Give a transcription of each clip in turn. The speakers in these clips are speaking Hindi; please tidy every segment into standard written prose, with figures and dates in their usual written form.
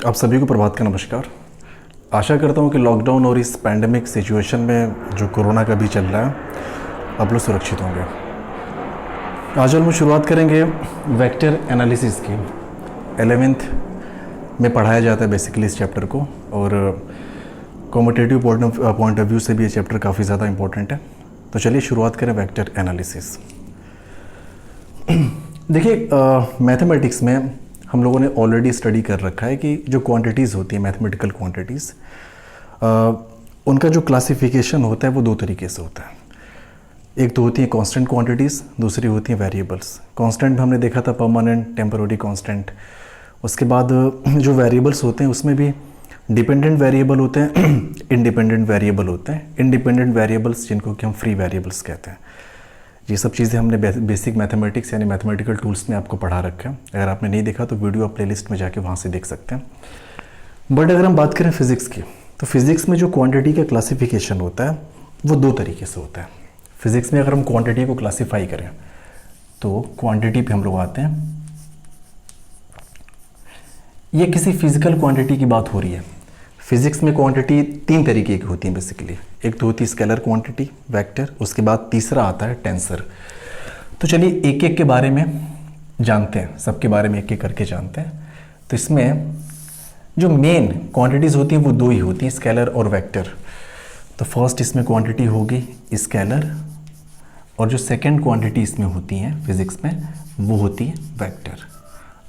आप सभी को प्रभात का नमस्कार। आशा करता हूँ कि लॉकडाउन और इस पैंडेमिक सिचुएशन में जो कोरोना का भी चल रहा है आप लोग सुरक्षित होंगे। आज हम शुरुआत करेंगे वेक्टर एनालिसिस की। 11th में पढ़ाया जाता है बेसिकली इस चैप्टर को, और कॉम्पिटिटिव पॉइंट ऑफ व्यू से भी ये चैप्टर काफ़ी ज़्यादा इंपॉर्टेंट है। तो चलिए शुरुआत करें वेक्टर एनालिसिस। देखिए, मैथमेटिक्स में हम लोगों ने ऑलरेडी स्टडी कर रखा है कि जो क्वांटिटीज़ होती हैं, मैथमेटिकल क्वांटिटीज़, उनका जो क्लासिफिकेशन होता है वो दो तरीके से होता है। एक तो होती है कांस्टेंट क्वांटिटीज़, दूसरी होती है वेरिएबल्स। कांस्टेंट में हमने देखा था परमानेंट, टेम्पररी कांस्टेंट। उसके बाद जो वेरिएबल्स होते हैं उसमें भी डिपेंडेंट वेरिएबल होते हैं, इंडिपेंडेंट वेरिएबल होते हैं। इंडिपेंडेंट वेरिएबल्स जिनको कि हम फ्री वेरिएबल्स कहते हैं। ये सब चीज़ें हमने बेसिक मैथमेटिक्स यानी मैथमेटिकल टूल्स में आपको पढ़ा रखा है। अगर आपने नहीं देखा तो वीडियो आप प्लेलिस्ट में जाके वहाँ से देख सकते हैं। बट अगर हम बात करें फिज़िक्स की, तो फिज़िक्स में जो क्वांटिटी का क्लासिफिकेशन होता है वो दो तरीके से होता है। फिज़िक्स में अगर हम क्वांटिटी को क्लासीफाई करें तो क्वांटिटी पे हम लोग आते हैं। ये किसी फिजिकल क्वांटिटी की बात हो रही है। फिजिक्स में क्वांटिटी तीन तरीके की होती है बेसिकली। एक तो होती है स्केलर क्वांटिटी, वेक्टर। उसके बाद तीसरा आता है टेंसर। तो चलिए एक एक के बारे में जानते हैं, सबके बारे में एक एक करके जानते हैं। तो इसमें जो मेन क्वांटिटीज़ होती हैं वो दो ही होती हैं, स्केलर और वेक्टर। तो फर्स्ट इसमें क्वांटिटी होगी स्केलर, और जो सेकेंड क्वांटिटी इसमें होती हैं फिजिक्स में वो होती है वेक्टर।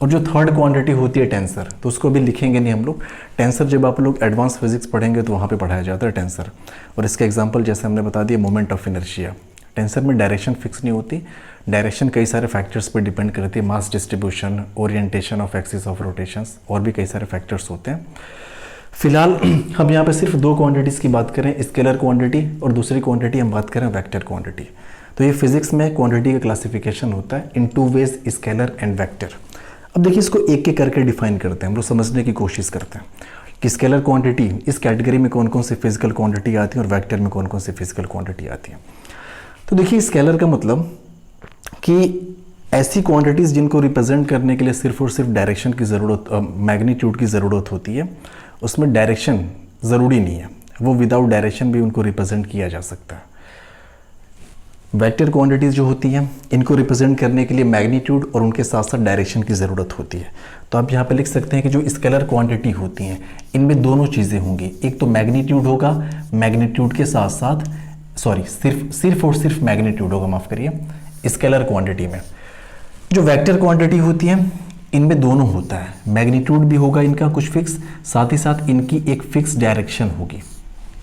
और जो थर्ड क्वांटिटी होती है टेंसर, तो उसको भी लिखेंगे नहीं हम लोग। टेंसर जब आप लोग एडवांस फिजिक्स पढ़ेंगे तो वहाँ पे पढ़ाया जाता है टेंसर। और इसका एग्जांपल जैसे हमने बता दिया, मोमेंट ऑफ इनर्शिया। टेंसर में डायरेक्शन फिक्स नहीं होती, डायरेक्शन कई सारे फैक्टर्स पर डिपेंड करती है। Mass distribution, orientation of axis of rotations, और भी कई सारे फैक्टर्स होते हैं। फिलहाल हम यहाँ पे सिर्फ दो क्वांटिटीज़ की बात करें, स्केलर क्वांटिटी और दूसरी क्वांटिटी हम बात करें वेक्टर क्वांटिटी। तो ये फिजिक्स में क्वांटिटी का क्लासिफिकेशन होता है in two ways, scalar and vector. अब देखिए इसको एक एक करके डिफाइन करते हैं, हम लोग समझने की कोशिश करते हैं कि स्केलर क्वांटिटी इस कैटेगरी में कौन कौन सी फिजिकल क्वांटिटी आती है और वेक्टर में कौन कौन सी फिजिकल क्वांटिटी आती है। तो देखिए स्केलर का मतलब कि ऐसी क्वांटिटीज़ जिनको रिप्रेजेंट करने के लिए सिर्फ और सिर्फ डायरेक्शन की ज़रूरत, मैग्नीट्यूड की ज़रूरत होती है। उसमें डायरेक्शन ज़रूरी नहीं है, वो विदाउट डायरेक्शन भी उनको रिप्रेजेंट किया जा सकता है। वेक्टर क्वांटिटीज़ जो होती हैं इनको रिप्रेजेंट करने के लिए मैग्नीट्यूड और उनके साथ साथ डायरेक्शन की ज़रूरत होती है। तो आप यहाँ पे लिख सकते हैं कि जो स्केलर क्वांटिटी होती हैं इनमें दोनों चीज़ें होंगी। एक तो मैग्नीट्यूड होगा, मैग्नीट्यूड के साथ साथ सिर्फ और सिर्फ मैग्नीट्यूड होगा, माफ़ करिए, स्केलर क्वांटिटी में। जो वेक्टर क्वांटिटी होती है इनमें दोनों होता है, मैग्नीट्यूड भी होगा इनका कुछ फिक्स, साथ ही साथ इनकी एक फिक्स डायरेक्शन होगी,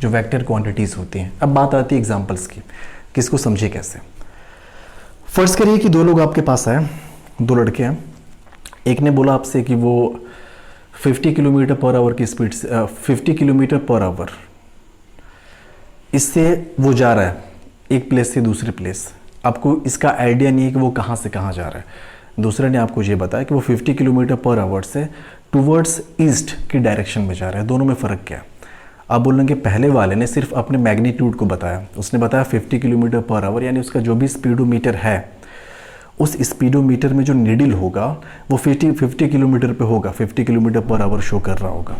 जो वेक्टर क्वांटिटीज़ होती हैं। अब बात आती है एग्जाम्पल्स की, किसको समझे कैसे। फर्ज करिए कि दो लोग आपके पास आए, दो लड़के हैं। एक ने बोला आपसे कि वो 50 किलोमीटर पर आवर की स्पीड से 50 किलोमीटर पर आवर इससे वो जा रहा है एक प्लेस से दूसरी प्लेस। आपको इसका आइडिया नहीं है कि वो कहाँ से कहाँ जा रहा है। दूसरे ने आपको ये बताया कि वो 50 किलोमीटर पर आवर से टूवर्ड्स ईस्ट की डायरेक्शन में जा रहा है। दोनों में फ़र्क क्या है? आप बोलेंगे पहले वाले ने सिर्फ अपने मैग्नीट्यूड को बताया, उसने बताया 50 किलोमीटर पर आवर, यानी उसका जो भी स्पीडोमीटर है उस स्पीडोमीटर में जो नीडल होगा वो 50 किलोमीटर पे होगा, 50 किलोमीटर पर आवर शो कर रहा होगा।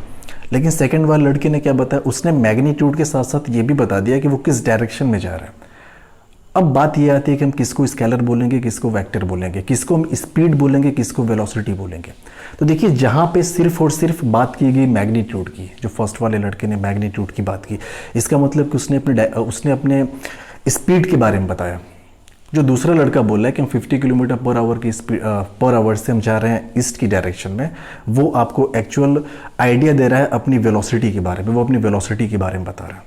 लेकिन सेकंड वाले लड़के ने क्या बताया, उसने मैग्नीट्यूड के साथ साथ ये भी बता दिया कि वो किस डायरेक्शन में जा रहा है। अब बात ये आती है कि हम किसको स्केलर बोलेंगे, किसको वेक्टर बोलेंगे, किसको हम स्पीड बोलेंगे, किसको वेलोसिटी बोलेंगे। तो देखिए जहाँ पे सिर्फ और सिर्फ बात की गई मैग्नीट्यूड की, जो फर्स्ट वाले लड़के ने मैग्नीट्यूड की बात की, इसका मतलब कि उसने अपने स्पीड के बारे में बताया। जो दूसरा लड़का बोल रहा है कि हम 50 किलोमीटर पर आवर की स्पीड पर आवर से हम जा रहे हैं ईस्ट की डायरेक्शन में, वो आपको एक्चुअल आइडिया दे रहा है अपनी वेलोसिटी के बारे में, वो अपनी वेलोसिटी के बारे में बता रहा है।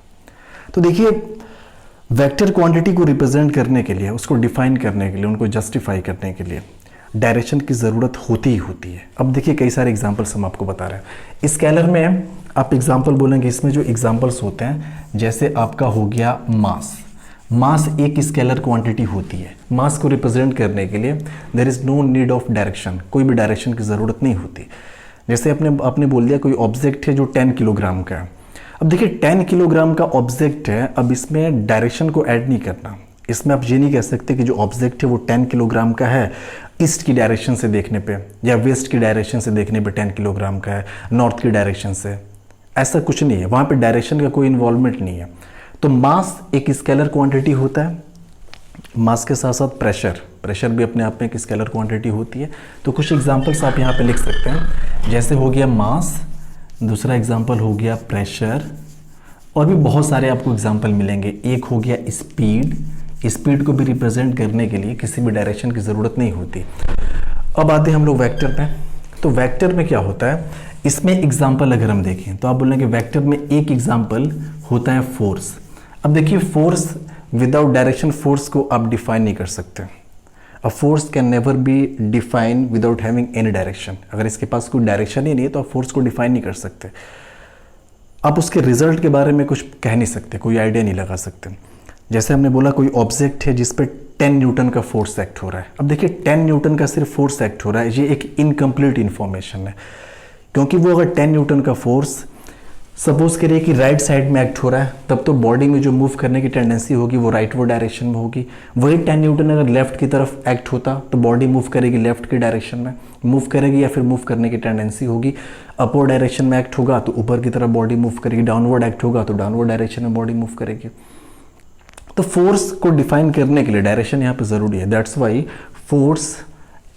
तो देखिए वेक्टर क्वांटिटी को रिप्रेजेंट करने के लिए, उसको डिफाइन करने के लिए, उनको जस्टिफाई करने के लिए डायरेक्शन की ज़रूरत होती ही होती है। अब देखिए कई सारे एग्जांपल्स हम आपको बता रहे हैं। स्केलर में आप एग्जांपल बोलेंगे, इसमें जो एग्जांपल्स होते हैं जैसे आपका हो गया मास। मास एक स्केलर क्वांटिटी होती है। मास को रिप्रेजेंट करने के लिए there is no need of direction, कोई भी डायरेक्शन की ज़रूरत नहीं होती। जैसे आपने बोल दिया कोई ऑब्जेक्ट है जो 10 किलोग्राम का है। अब देखिए 10 किलोग्राम का ऑब्जेक्ट है, अब इसमें डायरेक्शन को ऐड नहीं करना। इसमें आप ये नहीं कह सकते कि जो ऑब्जेक्ट है वो 10 किलोग्राम का है ईस्ट की डायरेक्शन से देखने पे या वेस्ट की डायरेक्शन से देखने पे 10 किलोग्राम का है, नॉर्थ की डायरेक्शन से, ऐसा कुछ नहीं है, वहाँ पे डायरेक्शन का कोई इन्वॉल्वमेंट नहीं है। तो मास एक स्केलर क्वांटिटी होता है, मास के साथ साथ प्रेशर भी अपने आप में एक स्केलर क्वांटिटी होती है। तो कुछ एग्जांपल्स आप यहाँ पे लिख सकते हैं, जैसे हो गया मास, दूसरा एग्जांपल हो गया प्रेशर, और भी बहुत सारे आपको एग्जांपल मिलेंगे। एक हो गया स्पीड को भी रिप्रेजेंट करने के लिए किसी भी डायरेक्शन की ज़रूरत नहीं होती। अब आते हैं हम लोग वेक्टर पे। तो वेक्टर में क्या होता है, इसमें एग्जांपल अगर हम देखें तो आप बोलेंगे वेक्टर में एक एग्जांपल होता है फोर्स। अब देखिए फोर्स विदाउट डायरेक्शन फोर्स को आप डिफाइन नहीं कर सकते। A force can never be define without having any direction. अगर इसके पास कोई डायरेक्शन ही नहीं है तो आप फोर्स को डिफाइन नहीं कर सकते। आप उसके रिजल्ट के बारे में कुछ कह नहीं सकते, कोई आइडिया नहीं लगा सकते। जैसे हमने बोला कोई ऑब्जेक्ट है जिस पे 10 न्यूटन का फोर्स एक्ट हो रहा है। अब देखिए 10 न्यूटन का सिर्फ फोर्स एक्ट हो रहा है, ये एक इनकम्प्लीट इन्फॉर्मेशन है, क्योंकि वो अगर 10 न्यूटन का फोर्स सपोज करिए कि राइट साइड में एक्ट हो रहा है, तब तो बॉडी में जो मूव करने की टेंडेंसी होगी वो राइटवर्ड डायरेक्शन में होगी। वही 10 न्यूटन अगर लेफ्ट की तरफ एक्ट होता तो बॉडी मूव करेगी लेफ्ट की डायरेक्शन में मूव करेगी, या फिर मूव करने की टेंडेंसी होगी। अपवर्ड डायरेक्शन में एक्ट होगा तो ऊपर की तरफ बॉडी मूव करेगी, डाउनवर्ड एक्ट होगा तो डाउनवर्ड डायरेक्शन में बॉडी मूव करेगी। तो फोर्स को डिफाइन करने के लिए डायरेक्शन यहाँ पे ज़रूरी है। That's why force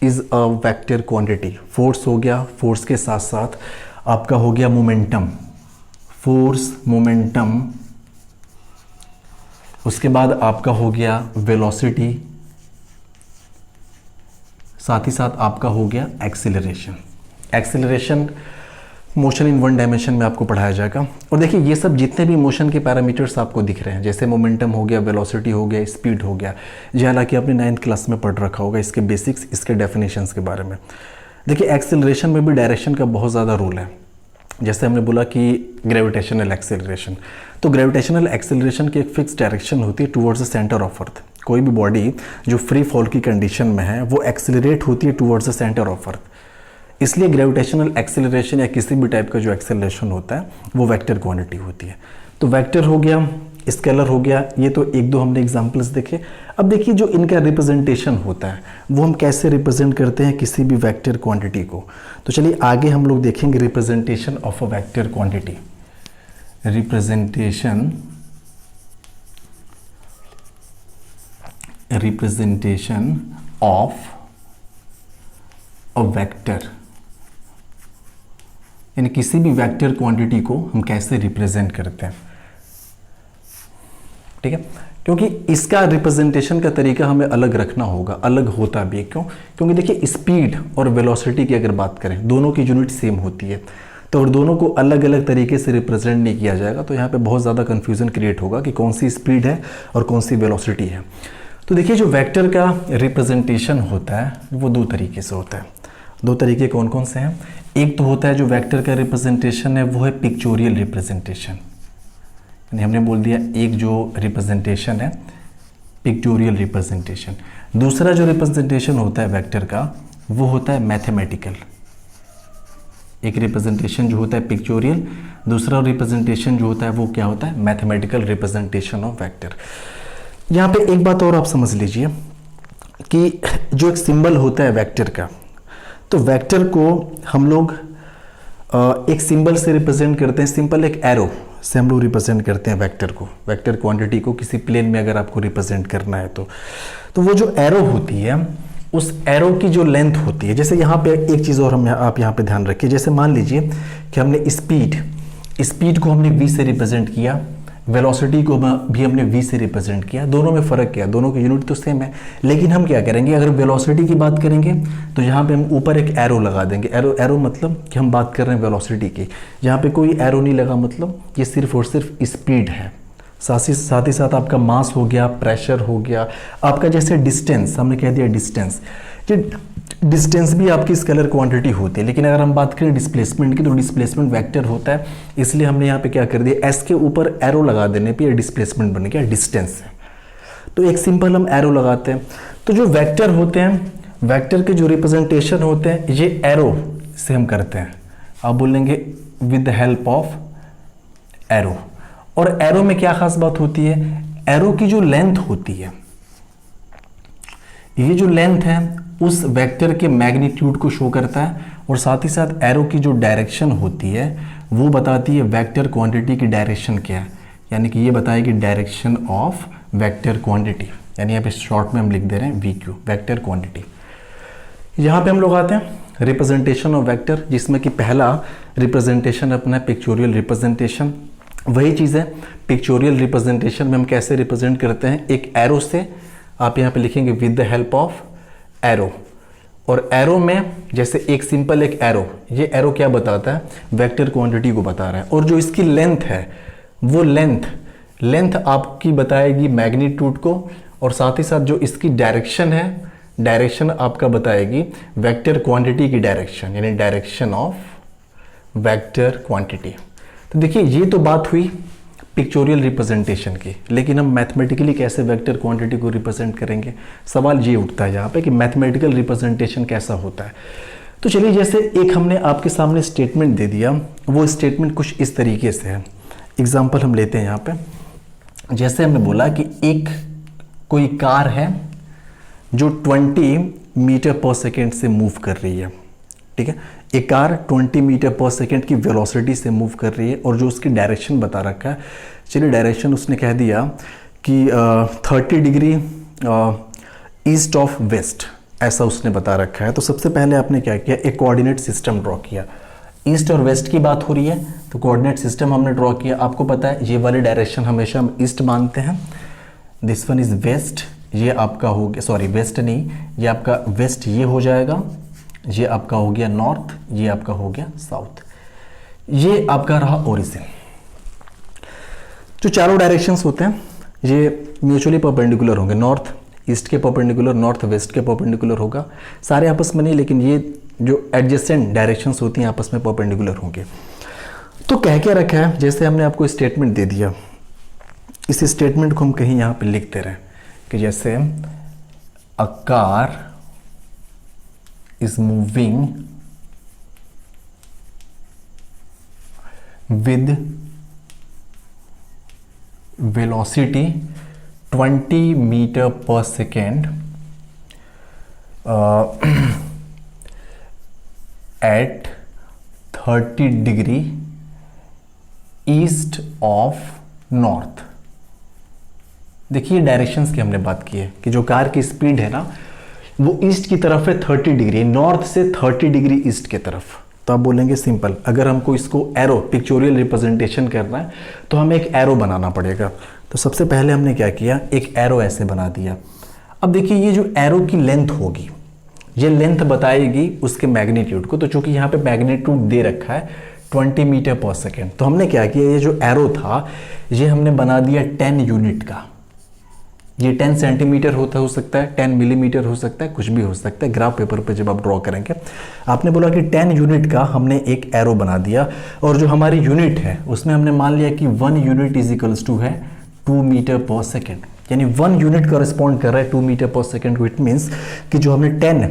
is a vector quantity. Force हो गया, फोर्स के साथ साथ आपका हो गया मोमेंटम, फोर्स मोमेंटम, उसके बाद आपका हो गया वेलोसिटी, साथ ही साथ आपका हो गया acceleration. Acceleration motion in one dimension में आपको पढ़ाया जाएगा। और देखिए ये सब जितने भी मोशन के पैरामीटर्स आपको दिख रहे हैं, जैसे मोमेंटम हो गया, वेलोसिटी हो गया, स्पीड हो गया, ये हालांकि आपने 9th क्लास में पढ़ रखा होगा, इसके बेसिक्स, इसके डेफिनेशंस के बारे में। देखिए एक्सीलरेशन में भी डायरेक्शन का बहुत ज़्यादा रोल है। जैसे हमने बोला कि ग्रेविटेशनल एक्सेलरेशन, तो ग्रेविटेशनल एक्सेलरेशन की एक फिक्स डायरेक्शन होती है towards the centre of earth. कोई भी बॉडी जो फ्री फॉल की कंडीशन में है वो एक्सेलरेट होती है towards the centre of earth, इसलिए ग्रेविटेशनल एक्सेलरेशन या किसी भी टाइप का जो एक्सेलरेशन होता है वो वेक्टर क्वांटिटी होती है। तो वेक्टर हो गया, स्केलर हो गया, ये तो एक दो हमने एग्जांपल्स देखे। अब देखिए जो इनका रिप्रेजेंटेशन होता है वो हम कैसे रिप्रेजेंट करते हैं किसी भी वेक्टर क्वांटिटी को। तो चलिए आगे हम लोग देखेंगे representation of a vector quantity. Representation of a vector, यानी किसी भी वेक्टर क्वांटिटी को हम कैसे रिप्रेजेंट करते हैं, ठीक है। क्योंकि इसका रिप्रेजेंटेशन का तरीका हमें अलग रखना होगा, अलग होता भी है। क्यों? क्योंकि देखिए स्पीड और वेलोसिटी की अगर बात करें, दोनों की यूनिट सेम होती है, तो अगर दोनों को अलग अलग तरीके से रिप्रेजेंट नहीं किया जाएगा तो यहाँ पे बहुत ज़्यादा कन्फ्यूजन क्रिएट होगा कि कौन सी स्पीड है और कौन सी वेलोसिटी है। तो देखिए जो वेक्टर का रिप्रेजेंटेशन होता है वो दो तरीके से होता है। दो तरीके कौन कौन से हैं? एक तो होता है जो वेक्टर का रिप्रेजेंटेशन है वो है पिक्चोरियल रिप्रेजेंटेशन, हमने बोल दिया एक जो रिप्रेजेंटेशन है पिक्टोरियल रिप्रेजेंटेशन। दूसरा जो रिप्रेजेंटेशन होता है वेक्टर का वो होता है मैथमेटिकल। एक रिप्रेजेंटेशन जो होता है पिक्टोरियल, दूसरा रिप्रेजेंटेशन जो होता है वो क्या होता है? Mathematical representation of vector. यहाँ पे एक बात और आप समझ लीजिए कि जो एक सिंबल होता है वेक्टर का, तो वेक्टर को हम लोग एक सिंबल से रिप्रेजेंट करते हैं। सिंपल एक एरो से हम लोग रिप्रेजेंट करते हैं वेक्टर को, वेक्टर क्वांटिटी को किसी प्लेन में अगर आपको रिप्रेजेंट करना है तो वो जो एरो होती है उस एरो की जो लेंथ होती है, जैसे यहाँ पे एक चीज़ और आप यहाँ पे ध्यान रखिए। जैसे मान लीजिए कि हमने स्पीड को हमने v से रिप्रेजेंट किया, वेलोसिटी को भी हमने v से रिप्रेजेंट किया। दोनों में फ़र्क क्या है? दोनों की यूनिट तो सेम है, लेकिन हम क्या करेंगे, अगर वेलोसिटी की बात करेंगे तो यहाँ पे हम ऊपर एक एरो लगा देंगे। एरो मतलब कि हम बात कर रहे हैं वेलोसिटी की, यहाँ पे कोई एरो नहीं लगा, मतलब ये सिर्फ और सिर्फ स्पीड है। साथ ही साथ आपका मास हो गया, प्रेशर हो गया, आपका जैसे डिस्टेंस, हमने कह दिया डिस्टेंस, ये डिस्टेंस भी आपकी स्केलर क्वांटिटी होती है। लेकिन अगर हम बात करें डिस्प्लेसमेंट की तो डिस्प्लेसमेंट वेक्टर होता है, इसलिए हमने यहाँ पे क्या कर दिया, एस के ऊपर एरो लगा देने पे डिस्प्लेसमेंट बन गया डिस्टेंस है। तो एक सिंपल हम एरो लगाते हैं। तो जो वेक्टर होते हैं, वेक्टर के जो रिप्रेजेंटेशन होते हैं ये एरो से हम करते हैं। आप बोलेंगे with the help of arrow. और एरो में क्या खास बात होती है, एरो की जो लेंथ होती है, ये जो लेंथ है उस वेक्टर के मैग्नीट्यूड को शो करता है और साथ ही साथ एरो की जो डायरेक्शन होती है वो बताती है वेक्टर क्वांटिटी की डायरेक्शन क्या है, यानी कि ये बताएगी डायरेक्शन ऑफ वेक्टर क्वांटिटी, यानी यहाँ पे शॉर्ट में हम लिख दे रहे हैं VQ, वेक्टर क्वांटिटी। यहाँ पे हम लोग आते हैं रिप्रेजेंटेशन ऑफ वेक्टर, जिसमें कि पहला रिप्रेजेंटेशन अपना है पिक्चोरियल रिप्रेजेंटेशन। वही चीज़ है, पिक्चोरियल रिप्रेजेंटेशन में हम कैसे रिप्रेजेंट करते हैं, एक एरो से, आप यहाँ पे लिखेंगे with the help of arrow. और एरो में जैसे एक सिंपल एक एरो, ये एरो क्या बताता है, वेक्टर क्वांटिटी को बता रहा है। और जो इसकी लेंथ है वो लेंथ आपकी बताएगी मैग्नीट्यूड को, और साथ ही साथ जो इसकी डायरेक्शन है, डायरेक्शन आपका बताएगी वेक्टर क्वांटिटी की डायरेक्शन, यानी डायरेक्शन ऑफ वेक्टर क्वांटिटी। तो देखिए ये तो बात हुई पिक्चोरियल रिप्रेजेंटेशन की, लेकिन हम मैथमेटिकली कैसे वेक्टर क्वांटिटी को रिप्रेजेंट करेंगे, सवाल ये उठता है यहाँ पे कि मैथमेटिकल रिप्रेजेंटेशन कैसा होता है। तो चलिए, जैसे एक हमने आपके सामने स्टेटमेंट दे दिया, वो स्टेटमेंट कुछ इस तरीके से है। एग्जाम्पल हम लेते हैं यहाँ पे, जैसे हमने बोला कि एक कोई कार है जो 20 मीटर पर सेकेंड से मूव कर रही है, ठीक है। एक कार 20 मीटर पर सेकेंड की वेलोसिटी से मूव कर रही है और जो उसकी डायरेक्शन बता रखा है, चलिए डायरेक्शन उसने कह दिया कि 30 डिग्री ईस्ट ऑफ वेस्ट, ऐसा उसने बता रखा है। तो सबसे पहले आपने क्या किया, एक कोऑर्डिनेट सिस्टम ड्रॉ किया। ईस्ट और वेस्ट की बात हो रही है तो कोऑर्डिनेट सिस्टम हमने ड्रॉ किया। आपको पता है ये वाली डायरेक्शन हमेशा हम ईस्ट मानते हैं, दिस वन इज वेस्ट, ये आपका हो गया, सॉरी वेस्ट नहीं, ये आपका वेस्ट ये हो जाएगा, ये आपका हो गया नॉर्थ, ये आपका हो गया साउथ, ये आपका रहा ओरिजिन। जो चारों डायरेक्शंस होते हैं ये म्यूचुअली परपेंडिकुलर होंगे, नॉर्थ ईस्ट के परपेंडिकुलर, नॉर्थ वेस्ट के परपेंडिकुलर होगा, सारे आपस में नहीं, लेकिन ये जो एडजेसेंट डायरेक्शंस होती हैं आपस में परपेंडिकुलर होंगे। तो कह क्या रखा है, जैसे हमने आपको स्टेटमेंट दे दिया, इस स्टेटमेंट को हम कहीं यहाँ पे लिखते रहें कि जैसे a car is moving with velocity 20 meter per second at 30 degree east of north। देखिए डायरेक्शंस की हमने बात की है कि जो कार की स्पीड है ना वो ईस्ट की तरफ है 30 डिग्री, नॉर्थ से 30 डिग्री ईस्ट की तरफ। तो आप बोलेंगे सिंपल, अगर हमको इसको एरो पिक्चोरियल रिप्रेजेंटेशन करना है तो हमें एक एरो बनाना पड़ेगा। तो सबसे पहले हमने क्या किया, एक एरो ऐसे बना दिया। अब देखिए ये जो एरो की लेंथ होगी, ये लेंथ बताएगी उसके मैग्नीट्यूड को। तो चूंकि यहाँ पे मैग्नीट्यूड दे रखा है 20 मीटर पर सेकेंड, तो हमने क्या किया, ये जो एरो था ये हमने बना दिया 10 यूनिट का। ये 10 सेंटीमीटर हो सकता है, 10 मिलीमीटर हो सकता है, कुछ भी हो सकता है। ग्राफ पेपर पे जब आप ड्रॉ करेंगे, आपने बोला कि 10 यूनिट का हमने एक एरो बना दिया, और जो हमारी यूनिट है उसमें हमने मान लिया कि 1 यूनिट इज इक्वल्स टू है 2 मीटर पर सेकेंड, यानी 1 यूनिट कॉरेस्पॉन्ड कर रहा है 2 मीटर पर सेकेंड को। इट मीन्स कि जो हमने 10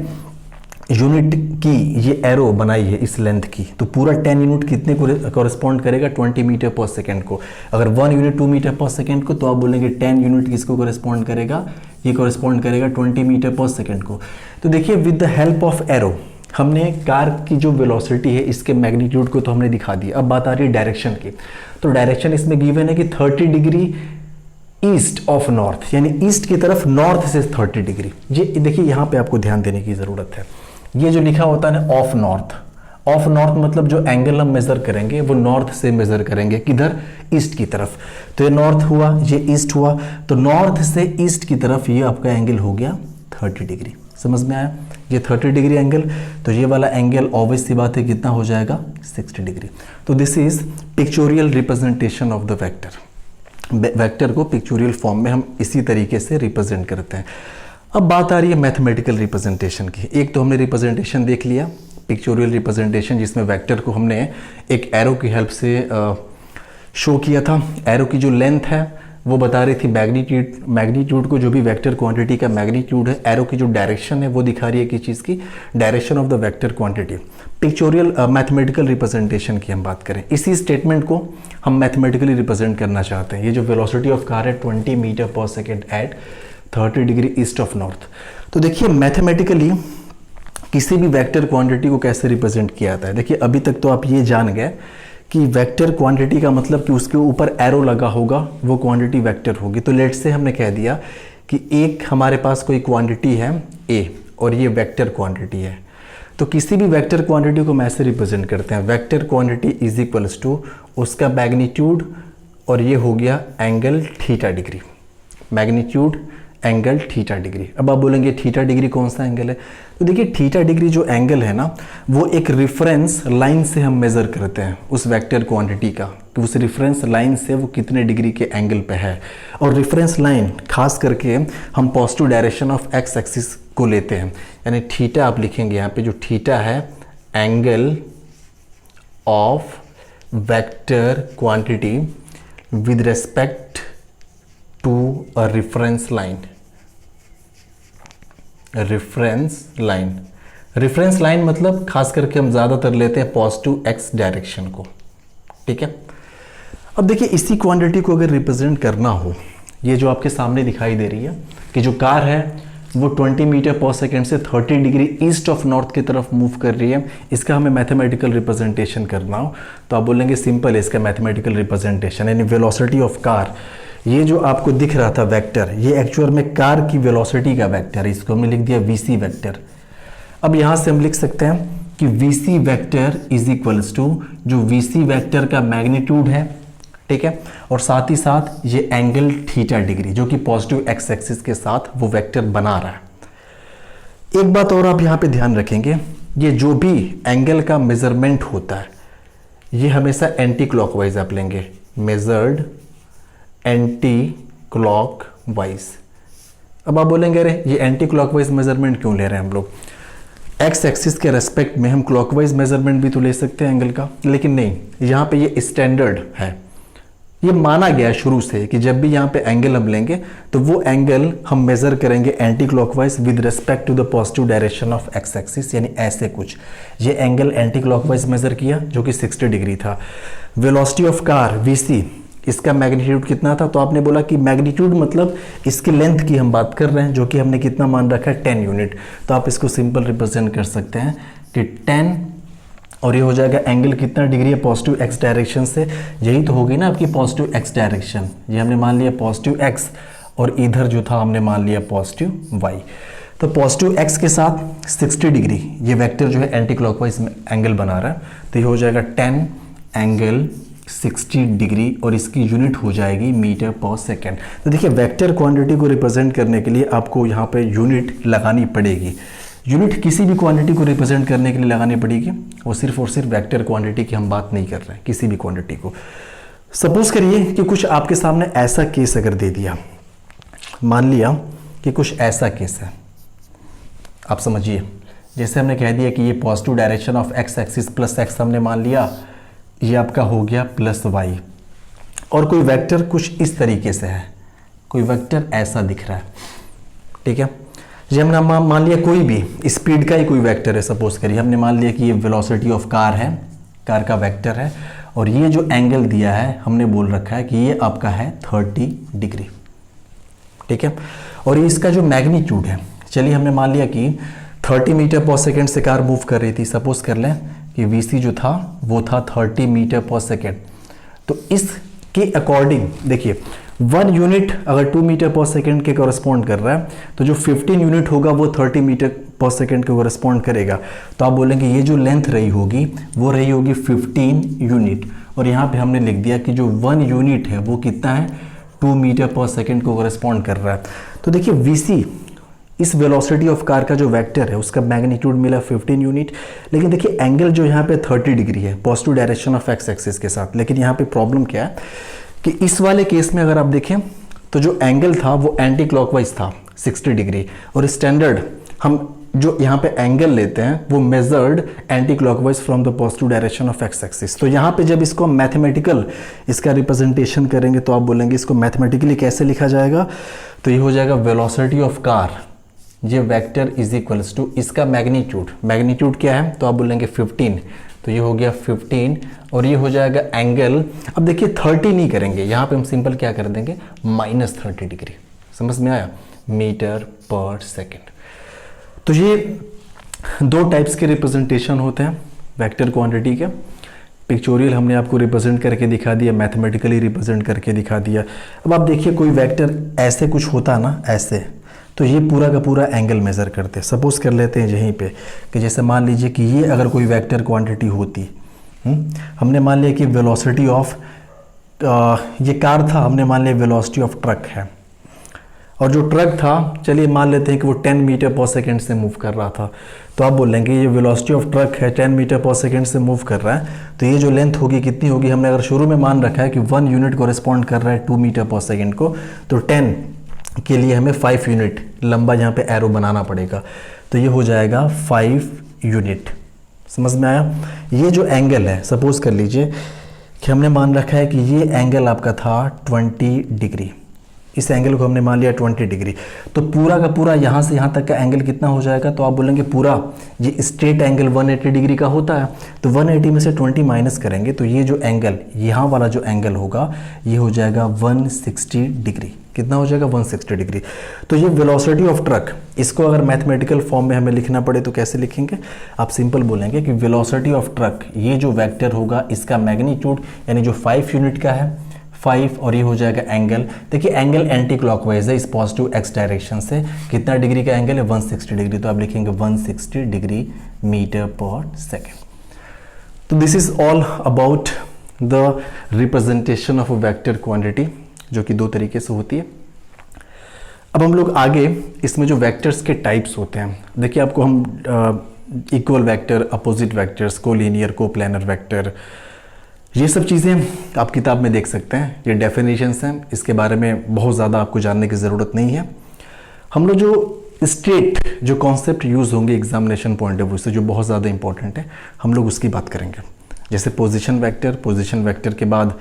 यूनिट की ये एरो बनाई है इस लेंथ की, तो पूरा 10 यूनिट कितने को कॉरेस्पॉन्ड करेगा, 20 मीटर पर सेकेंड को। अगर 1 यूनिट 2 मीटर पर सेकेंड को, तो आप बोलेंगे 10 यूनिट किसको कॉरेस्पॉन्ड करेगा, ये कॉरेस्पॉन्ड करेगा 20 मीटर पर सेकेंड को। तो देखिए with the help of arrow हमने कार की जो वेलोसिटी है इसके मैग्नीट्यूड को तो हमने दिखा दिया। अब बात आ रही है डायरेक्शन की। तो डायरेक्शन इसमें गिवन है कि 30 डिग्री ईस्ट ऑफ नॉर्थ, यानी ईस्ट की तरफ नॉर्थ से 30 डिग्री। ये देखिए यहाँ पे आपको ध्यान देने की जरूरत है, ये जो लिखा होता है ना ऑफ नॉर्थ, ऑफ नॉर्थ मतलब जो एंगल हम मेजर करेंगे वो नॉर्थ से मेजर करेंगे, किधर, ईस्ट की तरफ। तो ये नॉर्थ हुआ, ये ईस्ट हुआ, तो नॉर्थ से ईस्ट की तरफ ये आपका एंगल हो गया 30 डिग्री। समझ में आया, ये 30 डिग्री एंगल, तो ये वाला एंगल ऑब्वियस सी बात है कितना हो जाएगा, 60 डिग्री। तो this is pictorial representation of the vector. Vector को पिक्चोरियल फॉर्म में हम इसी तरीके से रिप्रेजेंट करते हैं। अब बात आ रही है मैथमेटिकल रिप्रेजेंटेशन की। एक तो हमने रिप्रेजेंटेशन देख लिया, पिक्चोरियल रिप्रेजेंटेशन, जिसमें वेक्टर को हमने एक एरो की हेल्प से शो किया था। एरो की जो लेंथ है वो बता रही थी मैग्नीट्यूड को, जो भी वेक्टर क्वांटिटी का मैग्नीट्यूड है। एरो की जो डायरेक्शन है वो दिखा रही है किस चीज़ की, direction of the vector quantity. Pictorial mathematical representation की हम बात करें, इसी स्टेटमेंट को हम मैथमेटिकली रिप्रेजेंट करना चाहते हैं। ये जो वेलोसिटी ऑफ कार है 20 मीटर पर second at 30 degree east of north. तो देखिए मैथमेटिकली किसी भी वेक्टर क्वांटिटी को कैसे रिप्रेजेंट किया जाता है। देखिए अभी तक तो आप ये जान गए कि वेक्टर क्वांटिटी का मतलब कि उसके ऊपर एरो लगा होगा वो क्वांटिटी वेक्टर होगी। तो लेट से हमने कह दिया कि एक हमारे पास कोई क्वांटिटी है ए और ये वेक्टर क्वांटिटी है। तो किसी भी वेक्टर क्वांटिटी को हम ऐसे रिप्रेजेंट करते हैं, vector quantity is equals to उसका मैग्नीट्यूड और ये हो गया angle theta degree, magnitude angle theta degree. अब आप बोलेंगे थीटा डिग्री कौन सा एंगल है? तो देखिए थीटा डिग्री जो एंगल है ना वो एक रेफरेंस लाइन से हम मेज़र करते हैं उस वेक्टर क्वांटिटी का, कि उस रेफरेंस लाइन से वो कितने डिग्री के एंगल पे है। और रेफरेंस लाइन खास करके हम positive direction of X axis को लेते हैं, यानी थीटा आप लिखेंगे यहाँ पे, जो थीटा है angle of vector quantity with respect to a reference line. Reference line मतलब खास करके हम ज़्यादातर लेते हैं पॉजिटिव एक्स डायरेक्शन को, ठीक है। अब देखिए इसी क्वांटिटी को अगर रिप्रेजेंट करना हो, ये जो आपके सामने दिखाई दे रही है कि जो कार है वो 20 मीटर पर सेकेंड से 30 डिग्री ईस्ट ऑफ नॉर्थ की तरफ मूव कर रही है, इसका हमें मैथमेटिकल रिप्रेजेंटेशन करना हो तो आप बोलेंगे सिंपल है इसका मैथमेटिकल रिप्रेजेंटेशन, यानी वेलोसिटी ऑफ कार। ये जो आपको दिख रहा था वेक्टर, ये एक्चुअल में कार की वेलोसिटी का वेक्टर है, इसको हमने लिख दिया वीसी वेक्टर। अब यहाँ से हम लिख सकते हैं कि VC vector is equals to जो वीसी वेक्टर का मैग्नीट्यूड है, ठीक है, और साथ ही साथ ये एंगल थीटा डिग्री जो कि पॉजिटिव एक्स एक्सिस के साथ वो वेक्टर बना रहा है। एक बात और आप यहाँ पे ध्यान रखेंगे, ये जो भी एंगल का मेजरमेंट होता है ये हमेशा एंटी क्लॉकवाइज आप लेंगे, मेजर्ड एंटी क्लॉकवाइज। अब आप बोलेंगे अरे ये एंटी क्लॉकवाइज मेजरमेंट क्यों ले रहे हैं हम लोग? एक्स एक्सिस के रेस्पेक्ट में हम क्लॉकवाइज मेजरमेंट भी तो ले सकते हैं एंगल का, लेकिन नहीं, यहाँ पे ये स्टैंडर्ड है, ये माना गया शुरू से कि जब भी यहाँ पे एंगल हम लेंगे तो वो एंगल हम मेजर करेंगे anti clockwise with respect to the positive direction of X axis, यानी ऐसे कुछ। ये एंगल एंटी क्लॉकवाइज मेजर किया जो कि 60 डिग्री था। वेलोसिटी ऑफ कार वीसी, इसका मैग्नीट्यूड कितना था? तो आपने बोला कि मैग्नीट्यूड मतलब इसकी लेंथ की हम बात कर रहे हैं, जो कि हमने कितना मान रखा है 10 यूनिट। तो आप इसको सिंपल रिप्रेजेंट कर सकते हैं कि 10 और ये हो जाएगा एंगल कितना डिग्री है पॉजिटिव एक्स डायरेक्शन से, यही तो होगी ना आपकी पॉजिटिव एक्स डायरेक्शन। ये हमने मान लिया पॉजिटिव एक्स और इधर जो था हमने मान लिया पॉजिटिव वाई। तो पॉजिटिव एक्स के साथ 60 डिग्री ये वेक्टर जो है एंटी क्लॉकवाइज एंगल बना रहा है, तो ये हो जाएगा 10 एंगल 60 डिग्री और इसकी यूनिट हो जाएगी मीटर पर सेकेंड। तो देखिए वेक्टर क्वांटिटी को रिप्रेजेंट करने के लिए आपको यहाँ पे यूनिट लगानी पड़ेगी। यूनिट किसी भी क्वांटिटी को रिप्रेजेंट करने के लिए लगानी पड़ेगी, वो सिर्फ और सिर्फ वेक्टर क्वांटिटी की हम बात नहीं कर रहे हैं, किसी भी क्वांटिटी को। सपोज करिए कि कुछ आपके सामने ऐसा केस अगर दे दिया, मान लिया कि कुछ ऐसा केस है, आप समझिए जैसे हमने कह दिया कि ये positive direction of X axis plus x हमने मान लिया, ये आपका हो गया प्लस वाई, और कोई वेक्टर कुछ इस तरीके से है, कोई वेक्टर ऐसा दिख रहा है, ठीक है। ये हमने मान लिया कोई भी स्पीड का ही कोई वेक्टर है, सपोज करिए हमने मान लिया कि ये वेलोसिटी ऑफ कार है, कार का वेक्टर है, और ये जो एंगल दिया है हमने बोल रखा है कि ये आपका है 30 डिग्री, ठीक है। और ये इसका जो मैग्नीट्यूड है, चलिए हमने मान लिया कि 30 मीटर पर सेकेंड से कार मूव कर रही थी, सपोज कर लें कि वीसी जो था वो था 30 मीटर पर सेकेंड। तो इसके अकॉर्डिंग देखिए 1 यूनिट अगर 2 मीटर पर सेकेंड के कॉरेस्पॉन्ड कर रहा है तो जो 15 यूनिट होगा वो 30 मीटर पर सेकेंड के कॉरेस्पॉन्ड करेगा। तो आप बोलेंगे ये जो लेंथ रही होगी वो रही होगी 15 यूनिट, और यहाँ पे हमने लिख दिया कि जो 1 यूनिट है वो कितना है 2 मीटर पर सेकेंड को कॉरेस्पॉन्ड कर रहा है। तो देखिए वीसी इस वेलोसिटी ऑफ कार का जो वेक्टर है उसका मैग्नीट्यूड मिला 15 यूनिट, लेकिन देखिए एंगल जो यहाँ पे 30 डिग्री है positive direction of X axis के साथ। लेकिन यहाँ पे प्रॉब्लम क्या है कि इस वाले केस में अगर आप देखें तो जो एंगल था वो एंटी क्लॉकवाइज था 60 डिग्री, और स्टैंडर्ड हम जो यहाँ पे एंगल लेते हैं वो measured anti clockwise from the positive direction of X axis. तो यहाँ पे जब इसको मैथमेटिकल इसका रिप्रेजेंटेशन करेंगे तो आप बोलेंगे इसको मैथमेटिकली कैसे लिखा जाएगा? तो ये हो जाएगा वेलोसिटी ऑफ कार, ये वेक्टर इज इक्वल्स टू इसका मैग्नीट्यूड क्या है? तो आप बोलेंगे 15, तो ये हो गया 15, और ये हो जाएगा एंगल। अब देखिए 30 नहीं करेंगे, यहाँ पे हम सिंपल क्या कर देंगे -30 डिग्री, समझ में आया? मीटर पर सेकेंड। तो ये दो टाइप्स के रिप्रेजेंटेशन होते हैं वेक्टर क्वांटिटी के। पिक्चोरियल हमने आपको रिप्रेजेंट करके दिखा दिया, मैथमेटिकली रिप्रेजेंट करके दिखा दिया। अब आप देखिए कोई वेक्टर ऐसे कुछ होता ना, ऐसे, तो ये पूरा का पूरा एंगल मेज़र करते हैं। सपोज कर लेते हैं यहीं पे कि जैसे मान लीजिए कि ये अगर कोई वेक्टर क्वांटिटी होती, हमने मान लिया कि वेलोसिटी ऑफ ये कार था, हमने मान लिया वेलोसिटी ऑफ ट्रक है, और जो ट्रक था चलिए मान लेते हैं कि वो 10 मीटर पर सेकेंड से मूव कर रहा था। तो आप बोलेंगे ये वेलोसिटी ऑफ ट्रक है, 10 मीटर पर सेकेंड से मूव कर रहा है, तो ये जो लेंथ होगी कितनी होगी? हमने अगर शुरू में मान रखा है कि 1 यूनिट कॉरेस्पॉन्ड कर रहा है 2 मीटर पर सेकेंड को, तो 10 के लिए हमें 5 यूनिट लंबा यहाँ पे एरो बनाना पड़ेगा, तो ये हो जाएगा 5 यूनिट। समझ में आया? ये जो एंगल है, सपोज कर लीजिए कि हमने मान रखा है कि ये एंगल आपका था 20 डिग्री, इस एंगल को हमने मान लिया 20 डिग्री, तो पूरा का पूरा यहाँ से यहाँ तक का एंगल कितना हो जाएगा? तो आप बोलेंगे पूरा ये स्ट्रेट एंगल 180 डिग्री का होता है, तो 180 में से 20 माइनस करेंगे तो ये जो एंगल, यहाँ वाला जो एंगल होगा ये हो जाएगा 160 डिग्री। कितना हो जाएगा? 160 डिग्री। तो ये वेलोसिटी ऑफ ट्रक, इसको अगर मैथमेटिकल फॉर्म में हमें लिखना पड़े तो कैसे लिखेंगे? आप सिंपल बोलेंगे कि वेलोसिटी ऑफ ट्रक, ये जो वेक्टर होगा इसका मैग्नीट्यूड यानी जो 5 यूनिट का है 5, और ये हो जाएगा एंगल। देखिए एंगल एंटी क्लॉकवाइज है, इस पॉजिटिव एक्स डायरेक्शन से। कितना डिग्री का एंगल है? 160 डिग्री, तो आप लिखेंगे 160 डिग्री मीटर पर सेकेंड। तो this is all about the representation of a vector quantity, जो कि दो तरीके से होती है। अब हम लोग आगे इसमें जो वेक्टर्स के टाइप्स होते हैं, देखिए आपको हम equal vector, opposite vectors, collinear, coplanar vector, ये सब चीज़ें आप किताब में देख सकते हैं। ये डेफिनेशंस हैं, इसके बारे में बहुत ज़्यादा आपको जानने की ज़रूरत नहीं है। हम लोग जो स्ट्रेट जो कॉन्सेप्ट यूज़ होंगे एग्जामिनेशन पॉइंट ऑफ व्यू से, जो बहुत ज़्यादा इंपॉर्टेंट है, हम लोग उसकी बात करेंगे। जैसे पोजीशन वेक्टर के बाद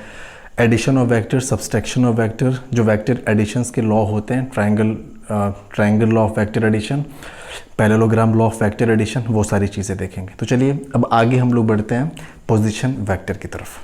addition of vector, subtraction of vector, जो वेक्टर एडिशंस के लॉ होते हैं, triangle law of vector addition, parallelogram law of vector addition, वो सारी चीज़ें देखेंगे। तो चलिए अब आगे हम लोग बढ़ते हैं पोजीशन वेक्टर की तरफ।